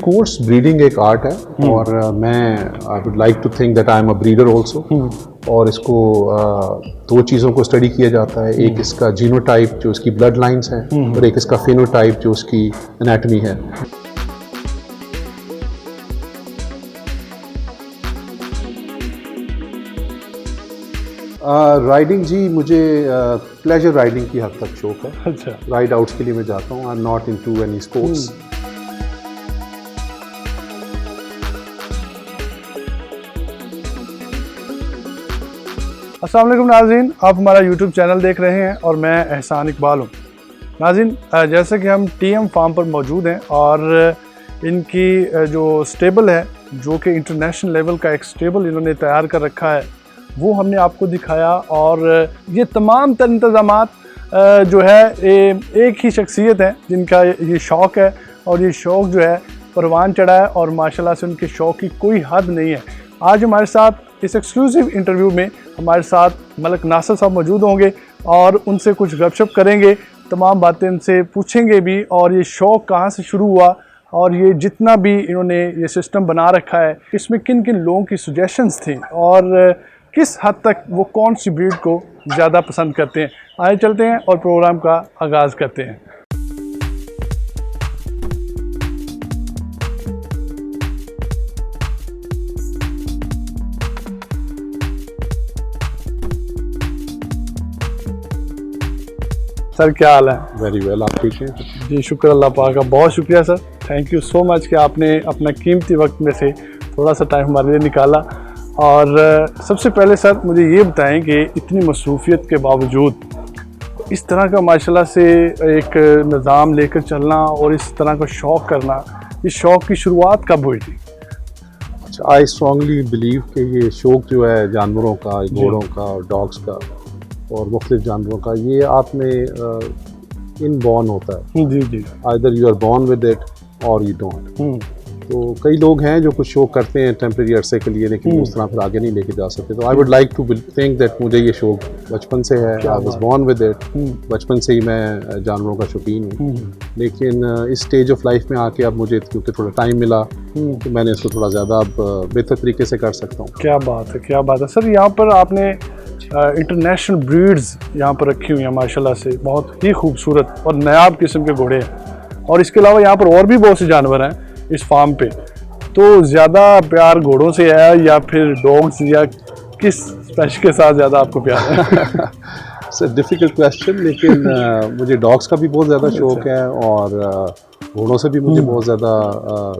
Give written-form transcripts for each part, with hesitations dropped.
Course breeding एक art है और मैं I would like to think that I am a breeder also. और इसको दो चीज़ों को स्टडी किया जाता है, एक इसका जीनोटाइप जो इसकी ब्लड लाइन्स हैं और एक इसका फिनोटाइप जो उसकी एनाटमी है। राइडिंग जी मुझे प्लेजर राइडिंग की हद तक शौक है। अच्छा। राइड आउट्स के लिए मैं जाता हूँ। I am not into any sports. अस्सलाम वालेकुम नाज़रीन, आप हमारा यूट्यूब चैनल देख रहे हैं और मैं एहसान इकबाल हूँ। नाज़रीन, जैसे कि हम टीएम फार्म पर मौजूद हैं और इनकी जो स्टेबल है, जो कि इंटरनेशनल लेवल का एक स्टेबल इन्होंने तैयार कर रखा है, वो हमने आपको दिखाया। और ये तमाम तर इंतज़ामात जो है एक ही शख्सियत है जिनका ये शौक़ है और ये शौक़ जो है परवान चढ़ा है और माशाल्लाह से उनके शौक़ की कोई हद नहीं है। आज हमारे साथ इस एक्सक्लूसिव इंटरव्यू में हमारे साथ मलक नासिर साहब मौजूद होंगे और उनसे कुछ गपशप करेंगे, तमाम बातें उनसे पूछेंगे भी और ये शौक़ कहाँ से शुरू हुआ और ये जितना भी इन्होंने ये सिस्टम बना रखा है इसमें किन किन लोगों की सजेशंस थी और किस हद तक वो कौन सी ब्रीड को ज़्यादा पसंद करते हैं। आइए चलते हैं और प्रोग्राम का आगाज़ करते हैं। सर क्या हाल है? वेरी वेल, आप ठीक हैं? जी शुक्र अल्लाह पाक का, बहुत शुक्रिया sir, thank you so much कि आपने अपना कीमती वक्त में से थोड़ा सा टाइम हमारे लिए निकाला। और सबसे पहले सर मुझे ये बताएं कि इतनी मसरूफियत के बावजूद इस तरह का माशाल्लाह से एक निज़ाम लेकर चलना और इस तरह का शौक़ करना, इस शौक़ की शुरुआत कब हुई थी? अच्छा, आई स्ट्रांगली बिलीव कि ये शौक़ जो है जानवरों का, घोड़ों का और डॉग्स का और मुख्तलिफ जानवरों का, ये आप में इनबॉर्न होता है। जी जी। Either you are born with it और यू डोंट। तो कई लोग हैं जो कुछ शौक़ करते हैं टेम्परेरी अरसे के लिए, लेकिन उस तरह फिर आगे नहीं लेके जा सकते। तो I would like to think that मुझे ये शौक़ बचपन से है। I was born with it. बचपन से ही मैं जानवरों का शौकीन हूँ। लेकिन इस स्टेज ऑफ लाइफ में आके अब मुझे क्योंकि थोड़ा टाइम मिला तो मैंने इसको थोड़ा ज़्यादा बेहतर तरीके से कर सकता हूँ। क्या बात है, क्या बात है सर। यहाँ पर आपने इंटरनेशनल ब्रीड्स यहाँ पर रखी हुई हैं माशाल्लाह से, बहुत ही खूबसूरत और नायाब किस्म के घोड़े हैं। और इसके अलावा यहाँ पर और भी बहुत से जानवर हैं इस फार्म पे। तो ज़्यादा प्यार घोड़ों से है या फिर डॉग्स, या किस स्पेशल के साथ ज़्यादा आपको प्यार है? सर डिफ़िकल्ट क्वेश्चन, लेकिन मुझे डॉग्स का भी बहुत ज़्यादा शौक़ है और घोड़ों से भी मुझे बहुत ज़्यादा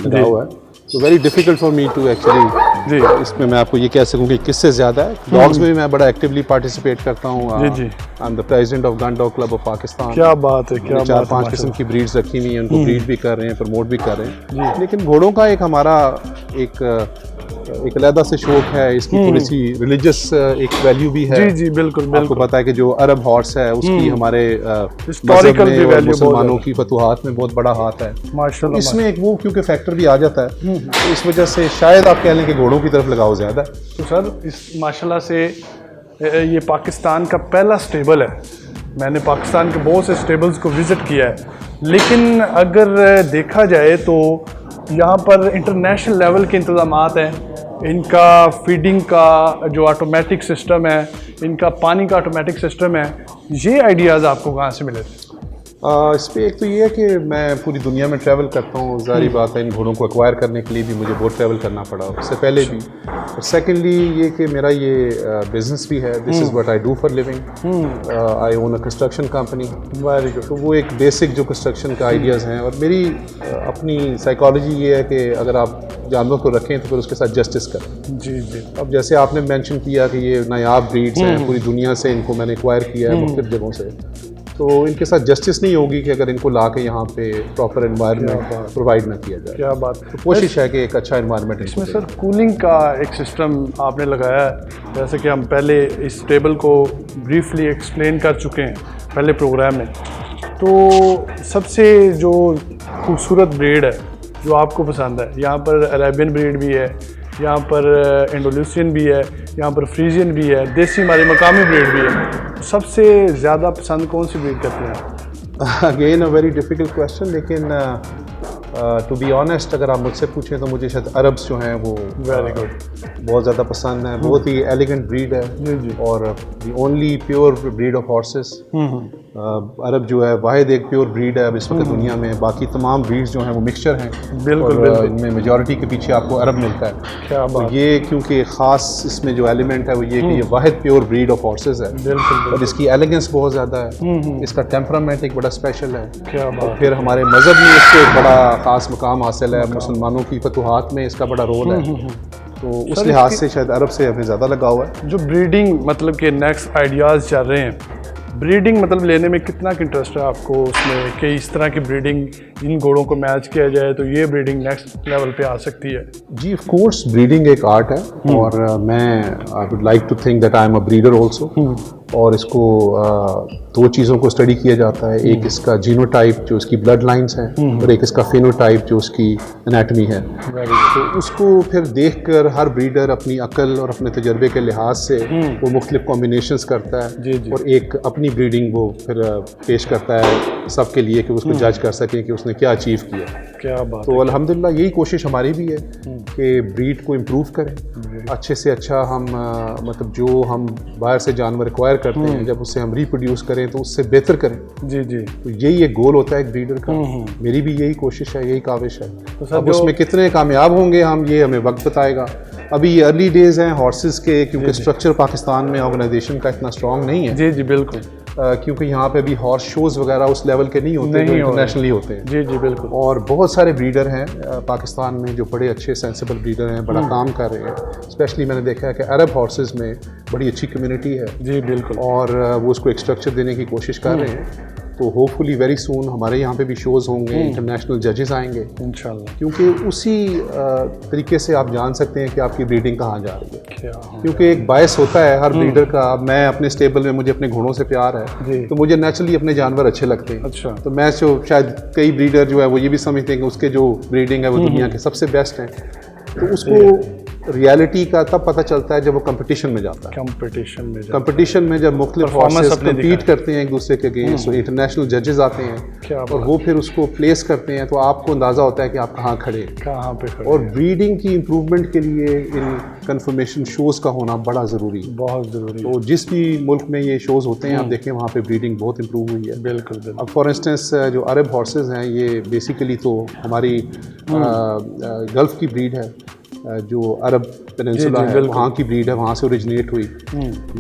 लगाव है। तो very difficult for me to actually जी इसमें मैं आपको ये कह सकूँ कि किससे ज़्यादा है। डॉग्स में भी मैं बड़ा एक्टिवली पार्टिसिपेट करता हूँ। जी जी। I am the president of gun dog club of Pakistan. क्या बात है, क्या बात है। 4-5 किस्म की ब्रीड्स रखी हुई हैं, उनको ब्रीड भी कर रहे हैं, प्रमोट भी कर रहे हैं। लेकिन घोड़ों का एक हमारा एक अलग से शौक़ है। इसकी थोड़ी सी रिलीजियस एक वैल्यू भी है। जी जी बिल्कुल बिल्कुल। आपको पता है कि जो अरब हॉर्स है उसकी हमारे हिस्टोरिकल भी वैल्यू, मुसलमानों की फतुहात में बहुत बड़ा हाथ है माशाल्लाह। इसमें एक वो क्योंकि फैक्टर भी आ जाता है, तो इस वजह से शायद आप कह लें कि घोड़ों की तरफ लगाव ज़्यादा है। तो सर इस माशाल्लाह से ये पाकिस्तान का पहला स्टेबल है। मैंने पाकिस्तान के बहुत से स्टेबल्स को विज़िट किया है, लेकिन अगर देखा जाए तो यहाँ पर इंटरनेशनल लेवल के इंतज़ामात हैं। इनका फीडिंग का जो ऑटोमेटिक सिस्टम है, इनका पानी का ऑटोमेटिक सिस्टम है, ये आइडियाज़ आपको कहाँ से मिले थे? इस पर एक तो ये है कि मैं पूरी दुनिया में ट्रैवल करता हूँ। ज़ाहिर बात है इन घोड़ों को एक्वायर करने के लिए भी मुझे बहुत ट्रैवल करना पड़ा, उससे पहले भी। और सेकेंडली ये कि मेरा ये बिज़नेस भी है। This is what I do for living. I own a construction company. Very good. तो वो एक बेसिक जो कंस्ट्रक्शन का आइडियाज़ हैं, और मेरी अपनी साइकोलॉजी ये है कि अगर आप जानवर को रखें तो फिर उसके साथ जस्टिस करें। जी जी। अब जैसे आपने मेंशन किया कि ये नायाब ब्रीड्स हैं, पूरी दुनिया से इनको मैंने एक्वायर किया है मुख्तलिफ जगहों से, तो इनके साथ जस्टिस नहीं होगी कि अगर इनको ला के यहाँ पे प्रॉपर एनवायरनमेंट प्रोवाइड ना किया जाए। क्या बात। तो कोशिश है कि एक अच्छा एनवायरनमेंट। इसमें सर कूलिंग का एक सिस्टम आपने लगाया है, जैसे कि हम पहले इस टेबल को ब्रीफली एक्सप्लेन कर चुके हैं पहले प्रोग्राम में। तो सबसे जो खूबसूरत ब्रीड है जो आपको पसंद है, यहाँ पर अरेबियन ब्रीड भी है, यहाँ पर इंडोनेशियन भी है, यहाँ पर फ्रीजियन भी है, देसी हमारी मकामी ब्रीड भी है। सबसे ज़्यादा पसंद कौन सी ब्रीड करते हैं? Again a very difficult question, लेकिन टू बी ऑनेस्ट अगर आप मुझसे पूछें तो मुझे शायद अरब्स जो हैं वो वेरी गुड, बहुत ज़्यादा पसंद है। बहुत ही एलिगेंट ब्रीड है जी। और the only pure breed of horses. अरब जो है वाहिद एक प्योर ब्रीड है अब इस वक्त दुनिया में। बाकी तमाम ब्रीड्स जो हैं वो मिक्सचर हैं। बिल्कुल, इनमें मेजॉरिटी के पीछे आपको अरब मिलता है। क्या तो बात, ये क्योंकि ख़ास इसमें जो एलिमेंट है वो ये कि ये वाहिद प्योर ब्रीड ऑफ हॉर्सेस है। बिल्कुल, और इसकी एलिगेंस बहुत ज़्यादा है। इसका टेम्परामेंट एक बड़ा स्पेशल है। क्या और बात, फिर हमारे मज़हब में इसको एक बड़ा ख़ास मुकाम हासिल है। मुसलमानों की फतूहात में इसका बड़ा रोल है। तो उस लिहाज से शायद अरब से हमें ज़्यादा लगाव है। जो ब्रीडिंग मतलब कि नेक्स्ट आइडियाज़ चल रहे हैं, ब्रीडिंग मतलब लेने में कितना इंटरेस्ट है आपको उसमें कि इस तरह की ब्रीडिंग इन घोड़ों को मैच किया जाए तो ये ब्रीडिंग नेक्स्ट लेवल पे आ सकती है? जी ऑफ कोर्स ब्रीडिंग एक आर्ट है और मैं I would like to think that I am a breeder also. और इसको दो चीज़ों को स्टडी किया जाता है। एक इसका जीनोटाइप जो इसकी ब्लड लाइन्स हैं और एक इसका फिनोटाइप जो उसकी एनाटमी है। तो उसको फिर देखकर हर ब्रीडर अपनी अक्ल और अपने तजर्बे के लिहाज से वो मुख्तलिफ कॉम्बिनेशंस करता है। जी। और एक अपनी ब्रीडिंग वो फिर पेश करता है सबके लिए कि उसको जज कर सकें कि उसने क्या अचीव किया। क्या बात, तो अल्हम्दुलिल्लाह यही कोशिश हमारी भी है कि ब्रीड को इम्प्रूव करें, अच्छे से अच्छा हम मतलब जो हम बाहर से जानवर एक्वायर करते हैं जब उससे हम रिप्रोड्यूस करें तो उससे बेहतर करें। जी। तो यही एक गोल होता है एक ब्रीडर का। मेरी भी यही कोशिश है, यही काविश है। तो अब उसमें कितने कामयाब होंगे हम ये हमें वक्त बताएगा। अभी ये अर्ली डेज हैं हॉर्सेस के क्योंकि स्ट्रक्चर पाकिस्तान में ऑर्गेनाइजेशन का इतना स्ट्रॉन्ग नहीं है। जी बिल्कुल, क्योंकि यहाँ पे अभी हॉर्स शोज़ वगैरह उस लेवल के नहीं होते जो इंटरनेशनली होते हैं। जी बिल्कुल। और बहुत सारे ब्रीडर हैं पाकिस्तान में जो बड़े अच्छे सेंसिबल ब्रीडर हैं, बड़ा काम कर रहे हैं। स्पेशली मैंने देखा है कि अरब हॉर्सेस में बड़ी अच्छी कम्युनिटी है। जी बिल्कुल। और वो उसको एक स्ट्रक्चर देने की कोशिश कर रहे हैं। तो होपफुली वेरी सून हमारे यहाँ पे भी शोज़ होंगे, इंटरनेशनल जजेस आएंगे इंशाल्लाह। क्योंकि उसी तरीके से आप जान सकते हैं कि आपकी ब्रीडिंग कहाँ जा रही है। क्या, क्योंकि एक बायस होता है हर ब्रीडर का। मैं अपने स्टेबल में मुझे अपने घोड़ों से प्यार है तो मुझे नेचुरली अपने जानवर अच्छे लगते हैं। अच्छा। तो मैं जो शायद कई ब्रीडर जो है वो ये भी समझते हैं कि उसके जो ब्रीडिंग है वो दुनिया के सबसे बेस्ट हैं। तो उसको रियलिटी का तब पता चलता है जब वो कंपटीशन में जाता है। कंपटीशन में जब मुख्तलिफ हॉर्सेस कम्पीट करते हैं एक दूसरे के अगेंस्ट, तो इंटरनेशनल जजेस आते हैं और वो फिर उसको प्लेस करते हैं तो आपको अंदाज़ा होता है कि आप कहाँ खड़े हैं। और ब्रीडिंग की इम्प्रूवमेंट के लिए इन कंफर्मेशन शोज़ का होना बड़ा ज़रूरी है, बहुत ज़रूरी। तो जिस भी मुल्क में ये शोज़ होते हैं आप देखें वहाँ पे ब्रीडिंग बहुत इम्प्रूव हुई है। बिल्कुल। अब फॉर इंस्टेंस जो अरब हॉर्सेस हैं ये बेसिकली तो हमारी गल्फ़ की ब्रीड है, जो अरब पेनिनसुला है वहाँ की ब्रीड है, वहाँ से ओरिजिनेट हुई।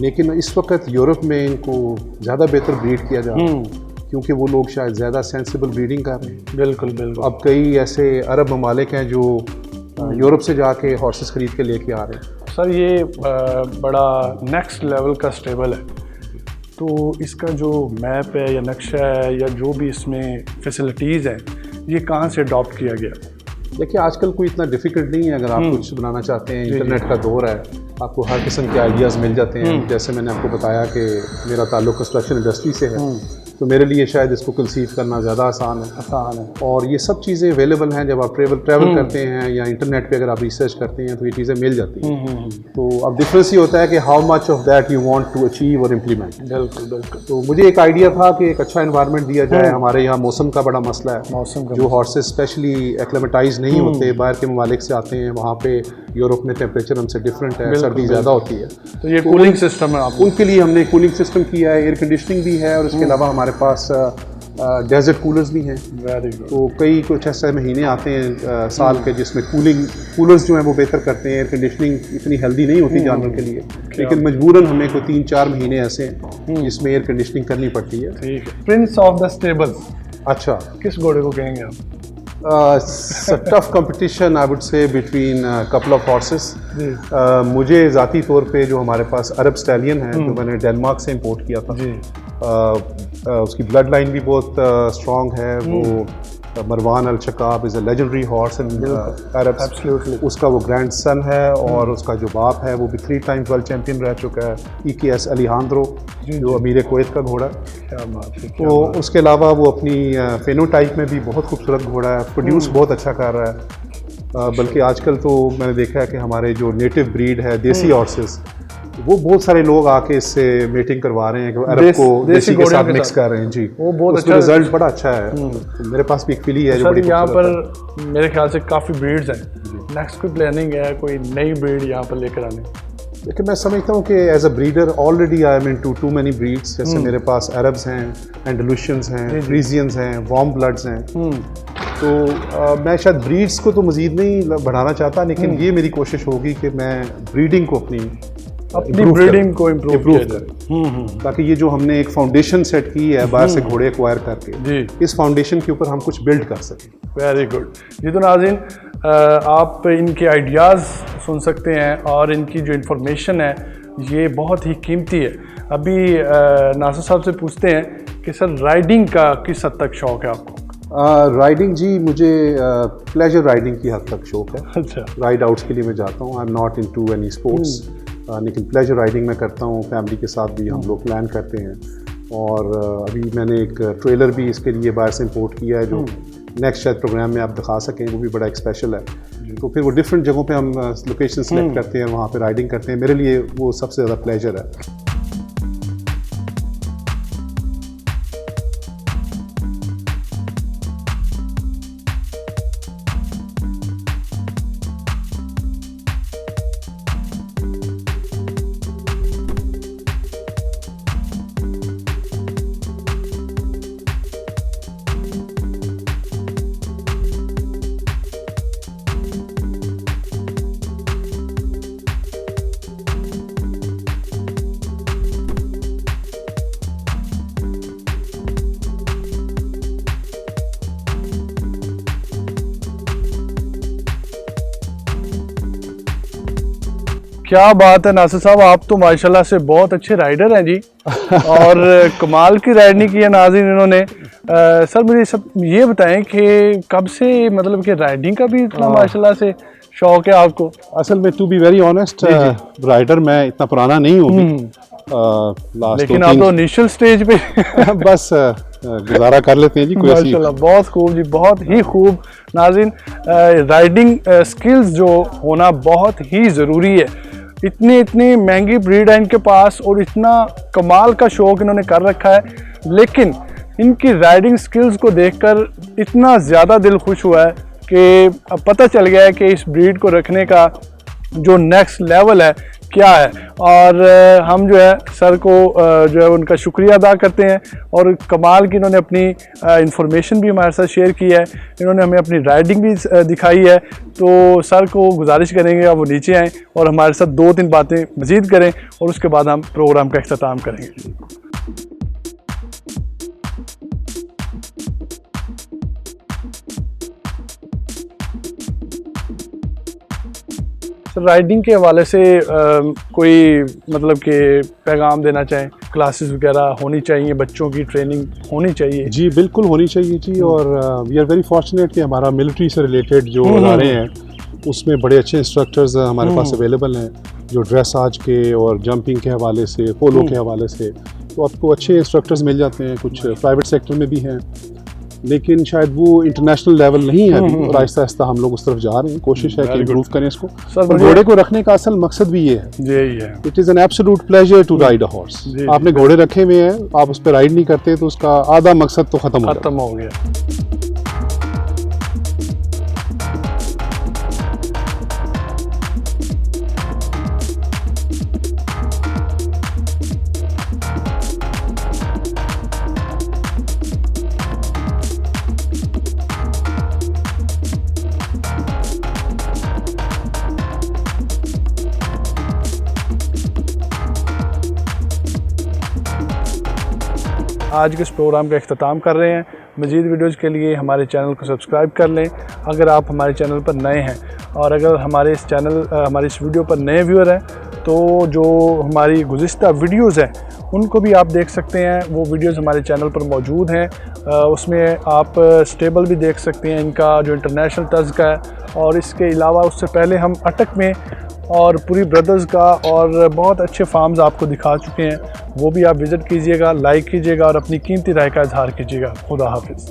लेकिन इस वक्त यूरोप में इनको ज़्यादा बेहतर ब्रीड किया जा रहा है क्योंकि वो लोग शायद ज़्यादा सेंसिबल ब्रीडिंग कर रहे हैं। बिल्कुल। अब कई ऐसे अरब ममालिक हैं जो यूरोप से जाके हॉर्सेस ख़रीद के लेके आ रहे हैं। सर ये बड़ा नेक्स्ट लेवल का स्टेबल है, तो इसका जो मैप है या नक्शा है या जो भी इसमें फैसिलिटीज़ हैं ये कहाँ से अडॉप्ट किया गया? देखिए आजकल कोई इतना डिफ़िकल्ट नहीं है। अगर आप कुछ बनाना चाहते हैं, इंटरनेट का दौर है, आपको हर किस्म के आइडियाज़ मिल जाते हैं। जैसे मैंने आपको बताया कि मेरा ताल्लुक़ कंस्ट्रक्शन इंडस्ट्री से है तो मेरे लिए शायद इसको कंसीव करना ज़्यादा आसान है। और ये सब चीज़ें अवेलेबल हैं जब आप ट्रैवल करते हैं या इंटरनेट पे अगर आप रिसर्च करते हैं तो ये चीज़ें मिल जाती हैं। तो अब डिफरेंस ये होता है कि how much of that you want to achieve और इम्प्लीमेंट। बिल्कुल। तो मुझे एक आइडिया था कि एक अच्छा इन्वायरमेंट दिया जाए। हमारे यहाँ मौसम का बड़ा मसला है, जो हॉर्सेस स्पेशली एक्लेमेटाइज नहीं होते, बाहर के ममालिक से आते हैं, वहाँ पे यूरोप में टेम्परेचर हमसे डिफरेंट है, सर्दी ज़्यादा होती है। तो ये कूलिंग सिस्टम है उनके लिए हमने कूलिंग सिस्टम किया है, एयर कंडीशनिंग भी है और इसके अलावा हमारे पास डेजर्ट कूलर्स भी हैं। तो कई कुछ ऐसे महीने आते हैं साल के जिसमें कूलर्स जो हैं वो बेहतर करते हैं। एयर कंडीशनिंग इतनी हेल्दी नहीं होती जानवर के लिए, लेकिन मजबूरन हमें कोई 3-4 महीने ऐसे हैं जिसमें एयर कंडीशनिंग करनी पड़ती है। प्रिंस ऑफ द स्टेबल्स अच्छा, किस घोड़े को कहेंगे आप? Tough competition I would say between couple of horses. मुझे ज़ाती तौर पे जो हमारे पास अरब स्टैलियन है जो मैंने डेनमार्क से इंपोर्ट किया था, उसकी ब्लड लाइन भी बहुत स्ट्रॉन्ग है। वो मरवान अल शकाब इज़ अ लेजेंडरी हॉर्स इन अरब। उसका वो ग्रैंड सन है और उसका जो बाप है वो भी 3 टाइम्स वर्ल्ड चैम्पियन रह चुका है, EKS अलीहांद्रो, जो अमीर कुवैत का घोड़ा है। तो उसके अलावा वो अपनी फेनोटाइप में भी बहुत खूबसूरत घोड़ा है, प्रोड्यूस बहुत अच्छा कर रहा है। बल्कि आजकल तो मैंने देखा है कि हमारे जो नेटिव ब्रीड है देसी हॉर्सेस वो बहुत सारे लोग आके इससे मीटिंग करवा रहे हैं कि अरब को देसी के साथ मिक्स कर रहे हैं जी। वो बहुत अच्छा रिजल्ट बड़ा अच्छा है। तो मेरे पास भी एक फिली है जो बड़ी यहाँ पर मेरे ख्याल से काफ़ी ब्रीड्स हैं। नेक्स्ट कोई प्लानिंग है कोई नई ब्रीड यहाँ पर लेकर आने? लेकिन मैं समझता हूँ कि as a breeder already I am into too many breeds. जैसे मेरे पास अरब्स हैं, एंडलुशियंस हैं, फ्रीजियंस हैं, वार्म ब्लड्स हैं। तो मैं शायद ब्रीड्स को तो मज़ीद नहीं बढ़ाना चाहता, लेकिन ये मेरी कोशिश होगी कि मैं ब्रीडिंग को अपनी ब्रीडिंग को इम्प्रूव करें, ताकि ये जो हमने एक फाउंडेशन सेट की है बाहर से घोड़े एक्वायर करके, इस फाउंडेशन के ऊपर हम कुछ बिल्ड कर सकें। वेरी गुड जी। तो नाज़रीन, आप इनके आइडियाज़ सुन सकते हैं और इनकी जो इन्फॉर्मेशन है ये बहुत ही कीमती है। अभी नासिर साहब से पूछते हैं कि सर राइडिंग का किस हद तक शौक़ है आपको? राइडिंग जी, मुझे प्लेजर राइडिंग की हद तक शौक़ है। अच्छा। राइड आउट्स के लिए मैं जाता हूँ। I am not into any sports, लेकिन प्लेजर राइडिंग मैं करता हूँ। फैमिली के साथ भी हम लोग प्लान करते हैं। और अभी मैंने एक ट्रेलर भी इसके लिए बाहर से इंपोर्ट किया है जो नेक्स्ट शायद प्रोग्राम में आप दिखा सकें। वो भी बड़ा एक स्पेशल है। तो फिर वो डिफरेंट जगहों पे हम लोकेशन सेलेक्ट करते हैं, वहाँ पे राइडिंग करते हैं। मेरे लिए वो सबसे ज़्यादा प्लेजर है। क्या बात है नासिर साहब, आप तो माशाल्लाह से बहुत अच्छे राइडर हैं जी। और कमाल की राइडिंग की है नाज़रीन इन्होंने। सर मुझे सब ये बताएं कि कब से मतलब कि राइडिंग का भी इतना माशाल्लाह से शौक है आपको? असल में to be very honest, rider मैं इतना पुराना नहीं हूँ, लेकिन आप तो इनिशियल स्टेज पे बस गुजारा कर लेते हैं जी। कोई माशाल्लाह, बहुत खूब जी, बहुत ही खूब। नाज़रीन, राइडिंग स्किल्स जो होना बहुत ही ज़रूरी है। इतनी महंगी ब्रीड है इनके पास और इतना कमाल का शौक इन्होंने कर रखा है, लेकिन इनकी राइडिंग स्किल्स को देखकर इतना ज़्यादा दिल खुश हुआ है कि अब पता चल गया है कि इस ब्रीड को रखने का जो नेक्स्ट लेवल है क्या है। और हम जो है सर को जो है उनका शुक्रिया अदा करते हैं। और कमाल की इन्होंने अपनी इंफॉर्मेशन भी हमारे साथ शेयर की है। इन्होंने हमें अपनी राइडिंग भी दिखाई है। तो सर को गुजारिश करेंगे आप वो नीचे आएँ और हमारे साथ 2-3 बातें मज़ीद करें और उसके बाद हम प्रोग्राम का इख्तिताम करेंगे। राइडिंग के हवाले से कोई मतलब कि पैगाम देना चाहें? क्लासेस वगैरह होनी चाहिए, बच्चों की ट्रेनिंग होनी चाहिए? जी बिल्कुल होनी चाहिए जी। और वी आर वेरी फॉर्चुनेट कि हमारा मिलिट्री से रिलेटेड जो अदारे हैं उसमें बड़े अच्छे इंस्ट्रक्टर्स हमारे पास अवेलेबल हैं, जो ड्रेसाज के और जंपिंग के हवाले से, पोलो के हवाले से। तो आपको अच्छे इंस्ट्रक्टर्स मिल जाते हैं। कुछ प्राइवेट सेक्टर में भी हैं, लेकिन शायद वो इंटरनेशनल लेवल नहीं है अभी। और आहिस्ता आहिस्ता हम लोग उस तरफ जा रहे हैं। कोशिश है कि इम्प्रूव करें इसको। और घोड़े को रखने का असल मकसद भी ये है, यही है। It is an absolute pleasure to ride a horse. आपने घोड़े रखे हुए हैं, आप उस पर राइड नहीं करते तो उसका आधा मकसद तो खत्म हो गया। आज के इस प्रोग्राम का इख्तिताम कर रहे हैं। मज़ीद वीडियोज़ के लिए हमारे चैनल को सब्सक्राइब कर लें अगर आप हमारे चैनल पर नए हैं। और अगर हमारे इस वीडियो पर नए व्यूअर हैं तो जो हमारी गुज़िश्ता वीडियोज़ हैं उनको भी आप देख सकते हैं। वो वीडियोज़ हमारे चैनल पर मौजूद हैं। उसमें आप स्टेबल भी देख सकते हैं इनका जो इंटरनेशनल तर्ज का है। और इसके अलावा उससे पहले हम अटक में और पूरी ब्रदर्स का और बहुत अच्छे फार्म्स आपको दिखा चुके हैं। वो भी आप विज़िट कीजिएगा, लाइक कीजिएगा और अपनी कीमती राय का इजहार कीजिएगा। खुदा हाफिज़।